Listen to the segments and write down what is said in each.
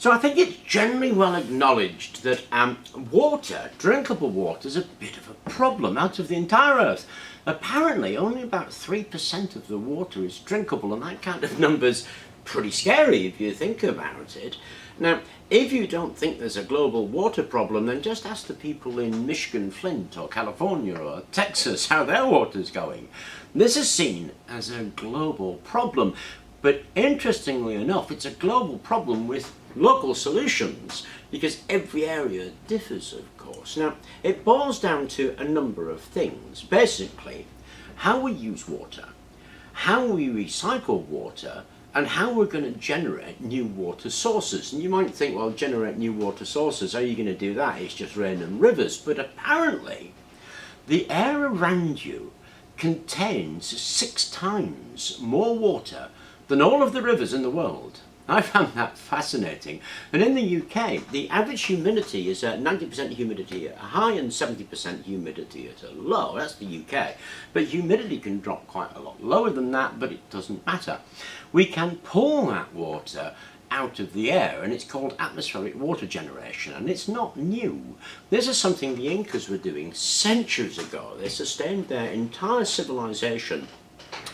So I think it's generally well acknowledged that water, drinkable water, is a bit of a problem out of the entire Earth. Apparently only about 3% of the water is drinkable, and that kind of number's pretty scary if you think about it. Now, if you don't think there's a global water problem, then just ask the people in Michigan, Flint, or California, or Texas how their water's going. This is seen as a global problem, but interestingly enough, it's a global problem with local solutions, because every area differs, of course. Now, it boils down to a number of things. Basically, how we use water, how we recycle water, and how we're going to generate new water sources. And you might think, well, generate new water sources, how are you going to do that? It's just rain and rivers. But apparently, the air around you contains 6 times more water than all of the rivers in the world. I found that fascinating. And in the UK, the average humidity is 90% humidity at a high and 70% humidity at a low. That's the UK. But humidity can drop quite a lot lower than that, but it doesn't matter. We can pull that water out of the air, and it's called atmospheric water generation, and it's not new. This is something the Incas were doing centuries ago. They sustained their entire civilization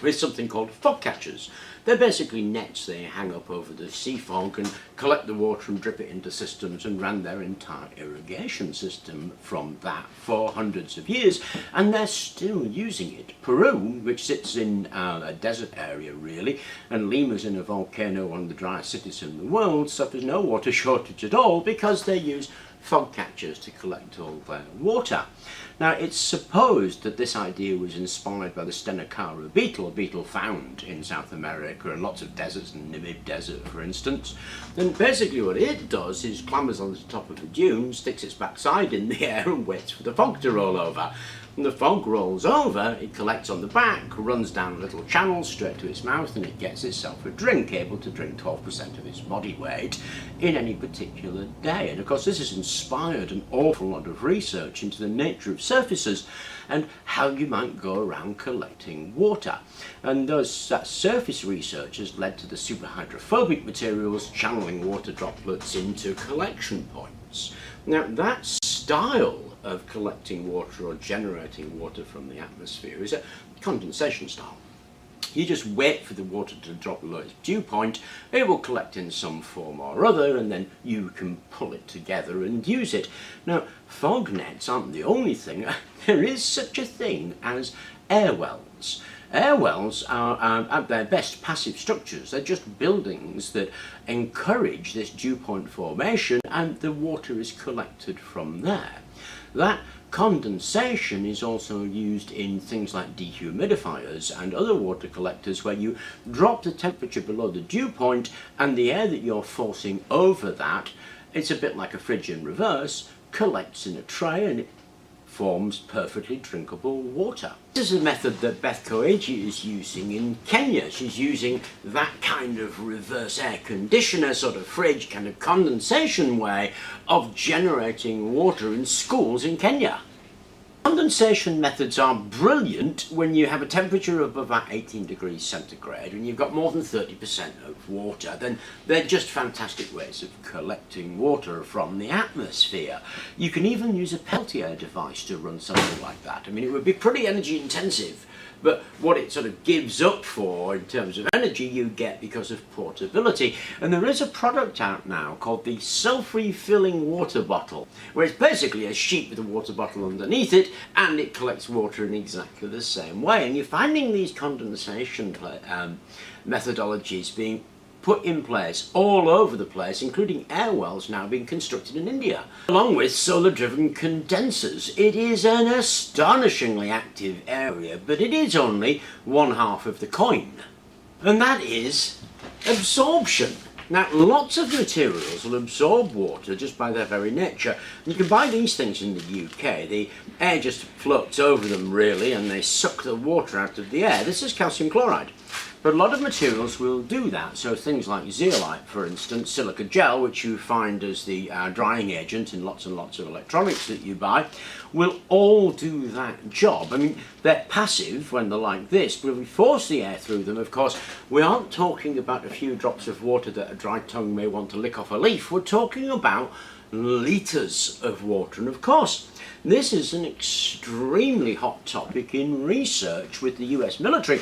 with something called fog catchers. They're basically nets they hang up over the sea fog and collect the water and drip it into systems, and ran their entire irrigation system from that for hundreds of years, and they're still using it. Peru, which sits in a desert area really, and Lima's in a volcano, one of the driest cities in the world, suffers no water shortage at all because they use fog catchers to collect all their water. Now, it's supposed that this idea was inspired by the Stenocara beetle, a beetle found in South America and lots of deserts, and Namib Desert for instance. And basically what it does is clambers on the top of a dune, sticks its backside in the air and waits for the fog to roll over. When the fog rolls over, it collects on the back, runs down a little channel straight to its mouth, and it gets itself a drink, able to drink 12% of its body weight in any particular day. And of course this has inspired an awful lot of research into the nature of surfaces and how you might go around collecting water. And that surface research has led to the superhydrophobic materials channeling water droplets into collection points. Now, that style of collecting water or generating water from the atmosphere is a condensation style. You just wait for the water to drop below its dew point, it will collect in some form or other, and then you can pull it together and use it. Now, fog nets aren't the only thing. There is such a thing as air wells. Air wells are at their best passive structures. They're just buildings that encourage this dew point formation, and the water is collected from there. That condensation is also used in things like dehumidifiers and other water collectors, where you drop the temperature below the dew point, and the air that you're forcing over that, it's a bit like a fridge in reverse, collects in a tray and it forms perfectly drinkable water. This is a method that Beth Koeji is using in Kenya. She's using that kind of reverse air conditioner, sort of fridge, kind of condensation way of generating water in schools in Kenya. Condensation methods are brilliant when you have a temperature of about 18 degrees centigrade and you've got more than 30% of water. Then they're just fantastic ways of collecting water from the atmosphere. You can even use a Peltier device to run something like that. I mean, it would be pretty energy intensive, but what it sort of gives up for in terms of energy you get because of portability. And there is a product out now called the self-refilling water bottle, where it's basically a sheet with a water bottle underneath it, and it collects water in exactly the same way. And you're finding these condensation methodologies being put in place all over the place, including air wells now being constructed in India, along with solar-driven condensers. It is an astonishingly active area, but it is only one half of the coin, and that is absorption. Now, lots of materials will absorb water just by their very nature. You can buy these things in the UK. The air just floats over them really, and they suck the water out of the air. This is calcium chloride. But a lot of materials will do that. So things like zeolite, for instance, silica gel, which you find as the drying agent in lots and lots of electronics that you buy, will all do that job. I mean, they're passive when they're like this, but if we force the air through them, of course, we aren't talking about a few drops of water that a dry tongue may want to lick off a leaf. We're talking about litres of water. And of course, this is an extremely hot topic in research with the US military,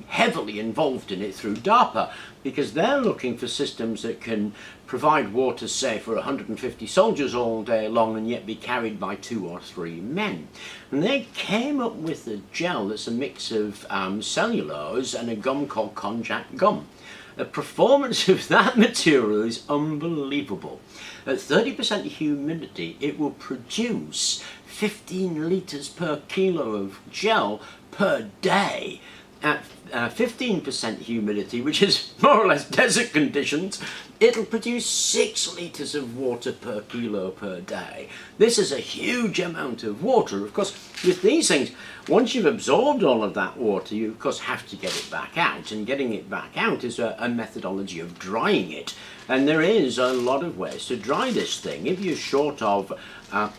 heavily involved in it through DARPA, because they're looking for systems that can provide water, say, for 150 soldiers all day long and yet be carried by 2 or 3 men. And they came up with a gel that's a mix of cellulose and a gum called konjac gum. The performance of that material is unbelievable. At 30% humidity, it will produce 15 litres per kilo of gel per day. At 15% humidity, which is more or less desert conditions, it'll produce 6 litres of water per kilo per day. This is a huge amount of water. Of course, with these things, once you've absorbed all of that water, you of course have to get it back out, and getting it back out is a methodology of drying it. And there is a lot of ways to dry this thing. If you're short of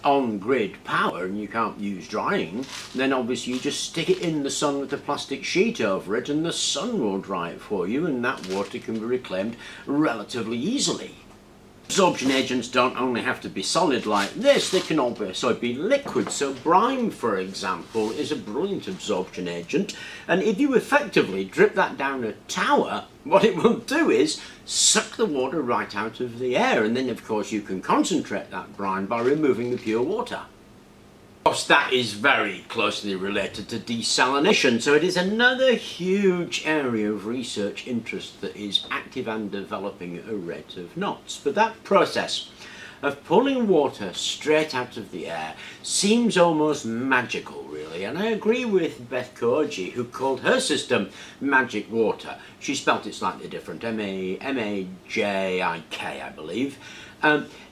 on-grid power and you can't use drying, then obviously you just stick it in the sun with a plastic sheet over it and the sun will dry it for you, and that water can be reclaimed relatively easily. Absorption agents don't only have to be solid like this, they can also be liquid. So brine, for example, is a brilliant absorption agent, and if you effectively drip that down a tower, what it will do is suck the water right out of the air, and then of course you can concentrate that brine by removing the pure water. Of course, that is very closely related to desalination, so it is another huge area of research interest that is active and developing at a rate of knots. But that process of pulling water straight out of the air seems almost magical, really, and I agree with Beth Koji, who called her system magic water. She spelt it slightly different, M-A-J-I-K, I believe.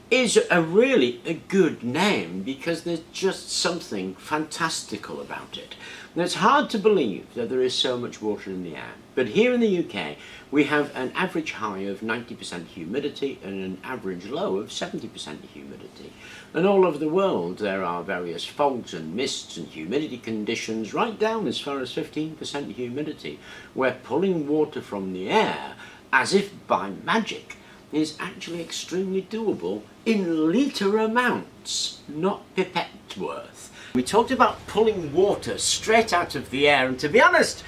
Is a really a good name because there's just something fantastical about it. And it's hard to believe that there is so much water in the air. But here in the UK, we have an average high of 90% humidity and an average low of 70% humidity. And all over the world, there are various fogs and mists and humidity conditions right down as far as 15% humidity, where pulling water from the air, as if by magic, is actually extremely doable in litre amounts, not pipette worth. We talked about pulling water straight out of the air, and to be honest,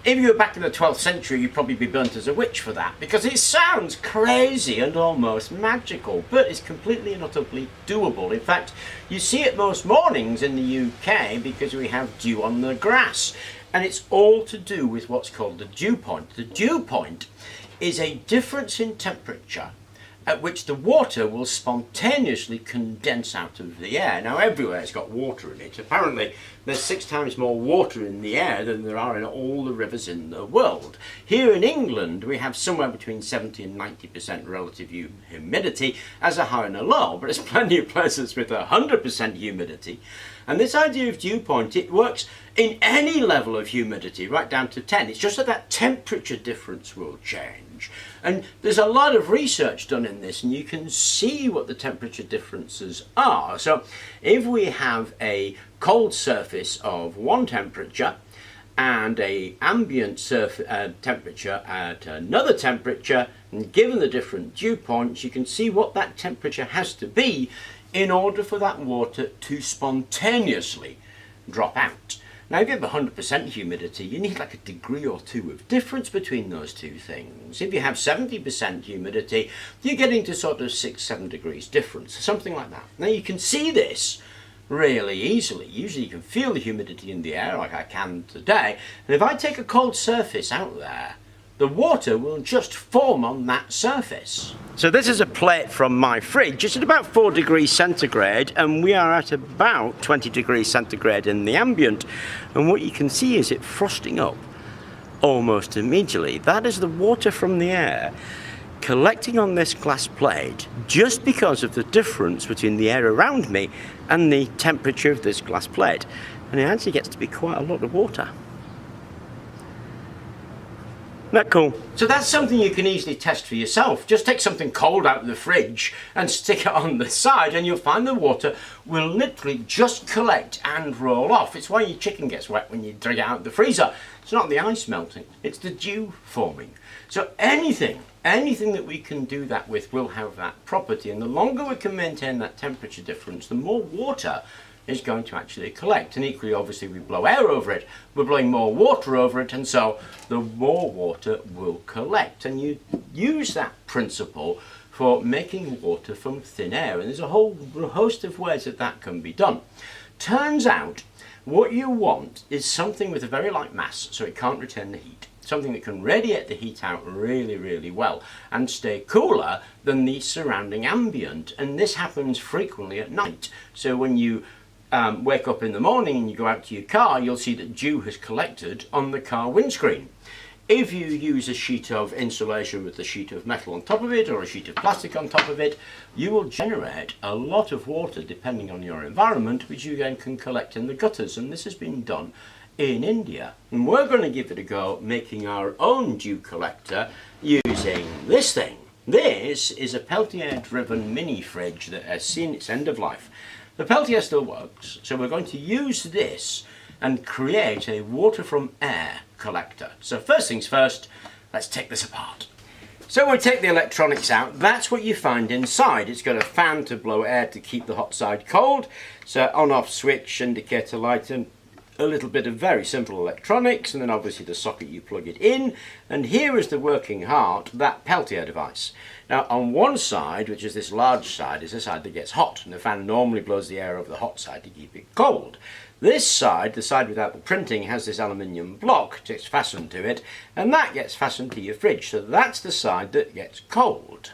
if you were back in the 12th century, you'd probably be burnt as a witch for that, because it sounds crazy and almost magical, but it's completely and utterly doable. In fact, you see it most mornings in the UK because we have dew on the grass, and it's all to do with what's called the dew point. The dew point is a difference in temperature at which the water will spontaneously condense out of the air. Now, everywhere's got water in it. Apparently, there's 6 times more water in the air than there are in all the rivers in the world. Here in England, we have somewhere between 70 and 90% relative humidity as a high and a low, but there's plenty of places with 100% humidity. And this idea of dew point, it works in any level of humidity, right down to 10. It's just that temperature difference will change. And there's a lot of research done in this, and you can see what the temperature differences are. So if we have a cold surface of one temperature and a ambient temperature at another temperature, and given the different dew points, you can see what that temperature has to be in order for that water to spontaneously drop out. Now, if you have 100% humidity, you need like a degree or 2 of difference between those two things. If you have 70% humidity, you're getting to sort of 6-7 degrees difference, something like that. Now, you can see this really easily. Usually you can feel the humidity in the air like I can today, and if I take a cold surface out there, the water will just form on that surface. So this is a plate from my fridge. It's at about 4 degrees centigrade, and we are at about 20 degrees centigrade in the ambient. And what you can see is it frosting up almost immediately. That is the water from the air collecting on this glass plate just because of the difference between the air around me and the temperature of this glass plate. And it actually gets to be quite a lot of water. that cool? So that's something you can easily test for yourself. Just take something cold out of the fridge and stick it on the side and you'll find the water will literally just collect and roll off. It's why your chicken gets wet when you drag it out of the freezer. It's not the ice melting, it's the dew forming. So anything that we can do that with will have that property, and the longer we can maintain that temperature difference, the more water is going to actually collect. And equally, obviously, we blow air over it, we're blowing more water over it, and so the more water will collect. And you use that principle for making water from thin air, and there's a whole host of ways that can be done. Turns out what you want is something with a very light mass so it can't retain the heat, something that can radiate the heat out really, really well and stay cooler than the surrounding ambient. And this happens frequently at night. So when you wake up in the morning and you go out to your car, you'll see that dew has collected on the car windscreen. If you use a sheet of insulation with a sheet of metal on top of it or a sheet of plastic on top of it, you will generate a lot of water depending on your environment, which you then can collect in the gutters. And this has been done in India. And we're going to give it a go making our own dew collector using this thing. This is a Peltier driven mini fridge that has seen its end of life. The Peltier still works, so we're going to use this and create a water from air collector. So first things first, let's take this apart. So when we take the electronics out, that's what you find inside. It's got a fan to blow air to keep the hot side cold, so on-off switch, indicator light, and a little bit of very simple electronics, and then obviously the socket you plug it in. And here is the working heart, that Peltier device. Now on one side, which is this large side, is the side that gets hot, and the fan normally blows the air over the hot side to keep it cold. This side, the side without the printing, has this aluminium block that's fastened to it, and that gets fastened to your fridge, so that's the side that gets cold.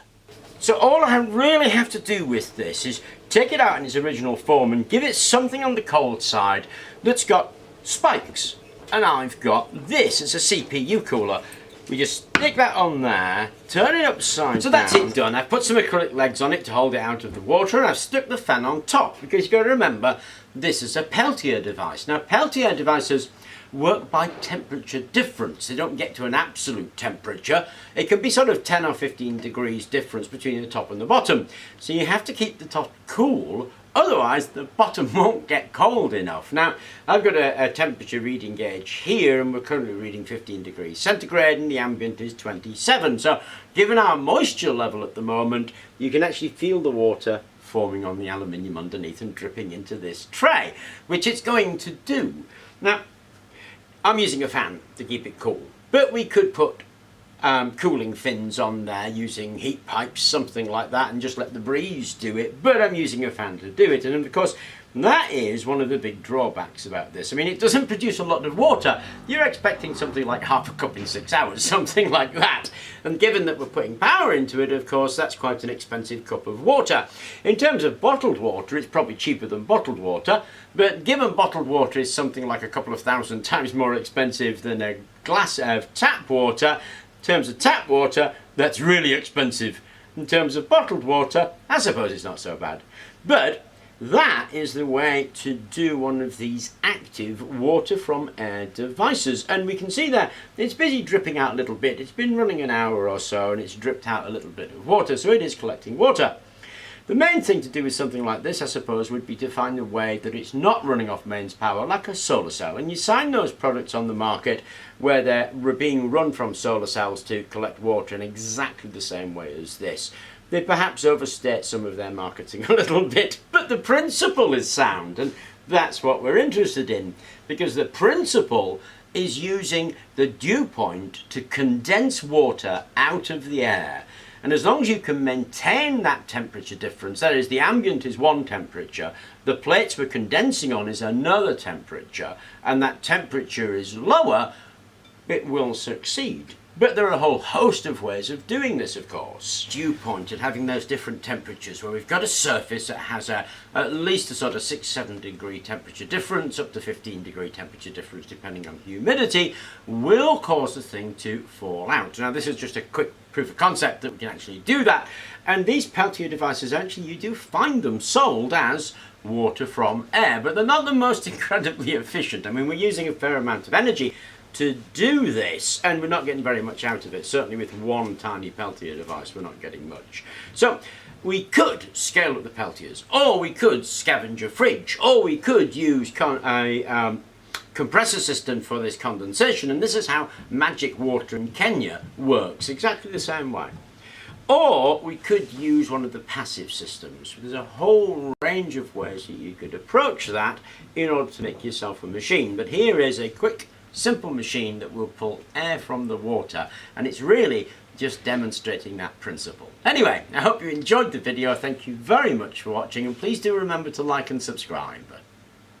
So all I really have to do with this is take it out in its original form and give it something on the cold side that's got spikes. And I've got this, it's a CPU cooler. We just stick that on there, turn it upside down. So that's it done. I've put some acrylic legs on it to hold it out of the water, and I've stuck the fan on top, because you've got to remember this is a Peltier device. Now Peltier devices work by temperature difference. They don't get to an absolute temperature. It can be sort of 10 or 15 degrees difference between the top and the bottom. So you have to keep the top cool, otherwise the bottom won't get cold enough. Now I've got a temperature reading gauge here, and we're currently reading 15 degrees centigrade and the ambient is 27. So given our moisture level at the moment, you can actually feel the water forming on the aluminium underneath and dripping into this tray, which it's going to do. Now I'm using a fan to keep it cool, but we could put cooling fins on there using heat pipes, something like that, and just let the breeze do it, but I'm using a fan to do it. And of course that is one of the big drawbacks about this. I mean, it doesn't produce a lot of water. You're expecting something like half a cup in 6 hours, something like that. And given that we're putting power into it, of course, that's quite an expensive cup of water. In terms of bottled water, it's probably cheaper than bottled water, but given bottled water is something like a couple of 1,000 times more expensive than a glass of tap water, in terms of tap water, that's really expensive. In terms of bottled water, I suppose it's not so bad. But that is the way to do one of these active water from air devices. And we can see there, it's busy dripping out a little bit. It's been running an hour or so and it's dripped out a little bit of water, so it is collecting water. The main thing to do with something like this, I suppose, would be to find a way that it's not running off mains power like a solar cell. And you find those products on the market where they're being run from solar cells to collect water in exactly the same way as this. They perhaps overstate some of their marketing a little bit, but the principle is sound, and that's what we're interested in, because the principle is using the dew point to condense water out of the air. And as long as you can maintain that temperature difference, that is, the ambient is one temperature, the plates we're condensing on is another temperature, and that temperature is lower, it will succeed. But there are a whole host of ways of doing this, of course. Dew point and having those different temperatures where we've got a surface that has at least a sort of 6-7 degree temperature difference, up to 15 degree temperature difference depending on humidity, will cause the thing to fall out. Now this is just a quick proof of concept that we can actually do that. And these Peltier devices, actually you do find them sold as water from air, but they're not the most incredibly efficient. I mean, we're using a fair amount of energy. to do this, and we're not getting very much out of it. Certainly with one tiny Peltier device, we're not getting much. So we could scale up the Peltiers, or we could scavenge a fridge, or we could use a compressor system for this condensation, and this is how magic water in Kenya works, exactly the same way. Or we could use one of the passive systems. There's a whole range of ways that you could approach that in order to make yourself a machine. But here is a quick, simple machine that will pull air from the water, and it's really just demonstrating that principle. Anyway, I hope you enjoyed the video. Thank you very much for watching, and please do remember to like and subscribe.